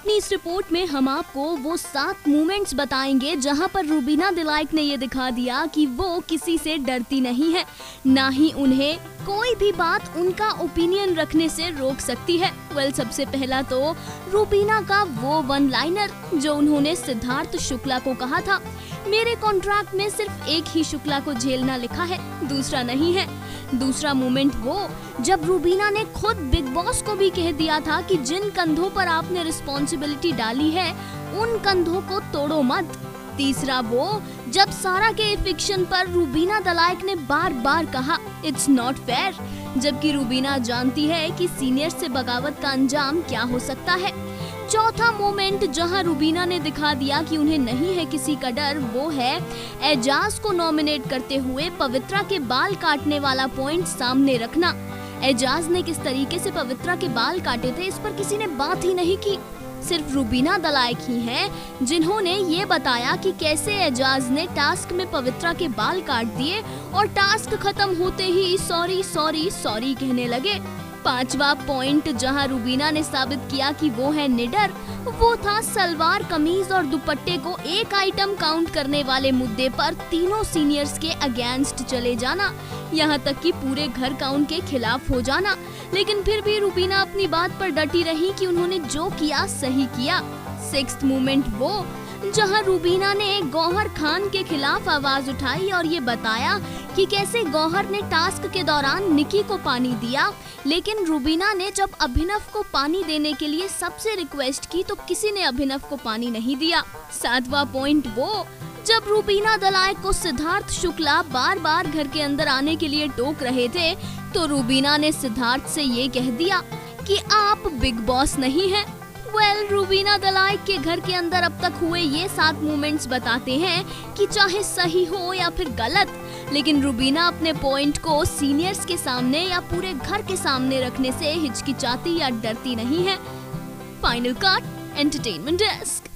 अपनी इस रिपोर्ट में हम आपको वो 7 मोमेंट्स बताएंगे जहां पर रूबीना दिलाइक ने ये दिखा दिया कि वो किसी से डरती नहीं है, ना ही उन्हें कोई भी बात उनका ओपिनियन रखने से रोक सकती है। सबसे पहला तो रूबीना का वो वन लाइनर जो उन्होंने सिद्धार्थ शुक्ला को कहा था, मेरे कॉन्ट्रैक्ट में सिर्फ एक ही शुक्ला को झेलना लिखा है, दूसरा नहीं है। दूसरा मोमेंट वो जब रूबीना ने खुद बिग बॉस को भी कह दिया था कि जिन कंधों पर आपने रिस्पॉन्सिबिलिटी डाली है उन कंधों को तोड़ो मत। तीसरा वो जब सारा के इविक्शन पर रूबीना दिलाइक ने बार बार कहा इट्स नॉट फेयर, जबकि रूबीना जानती है कि सीनियर से बगावत का अंजाम क्या हो सकता है। चौथा मोमेंट जहां रूबीना ने दिखा दिया कि उन्हें नहीं है किसी का डर, वो है एजाज को नॉमिनेट करते हुए पवित्रा के बाल काटने वाला पॉइंट सामने रखना। एजाज ने किस तरीके से पवित्रा के बाल काटे थे इस पर किसी ने बात ही नहीं की। सिर्फ रूबीना दिलाइक ही हैं जिन्होंने ये बताया कि कैसे एजाज ने टास्क में पवित्रा के बाल काट दिए और टास्क खत्म होते ही सॉरी सॉरी सॉरी कहने लगे। पांचवा पॉइंट जहां रूबीना ने साबित किया कि वो है निडर, वो था सलवार कमीज और दुपट्टे को एक आइटम काउंट करने वाले मुद्दे पर तीनों सीनियर्स के अगेंस्ट चले जाना, यहाँ तक कि पूरे घर का उनके खिलाफ हो जाना। लेकिन फिर भी रूबीना अपनी बात पर डटी रही कि उन्होंने जो किया सही किया। सिक्स्थ मोमेंट वो जहां रूबीना ने गौहर खान के खिलाफ आवाज उठाई और ये बताया कि कैसे गौहर ने टास्क के दौरान निकी को पानी दिया, लेकिन रूबीना ने जब अभिनव को पानी देने के लिए सबसे रिक्वेस्ट की तो किसी ने अभिनव को पानी नहीं दिया। सातवां पॉइंट वो जब रूबीना दिलाइक को सिद्धार्थ शुक्ला बार बार घर के अंदर आने के लिए टोक रहे थे तो रूबीना ने सिद्धार्थ से ये कह दिया कि आप बिग बॉस नहीं हैं। रूबीना दिलाइक के घर के अंदर अब तक हुए ये 7 मोमेंट्स बताते हैं कि चाहे सही हो या फिर गलत, लेकिन रूबीना अपने पॉइंट को सीनियर्स के सामने या पूरे घर के सामने रखने से हिचकिचाती या डरती नहीं है। Final cut, entertainment desk.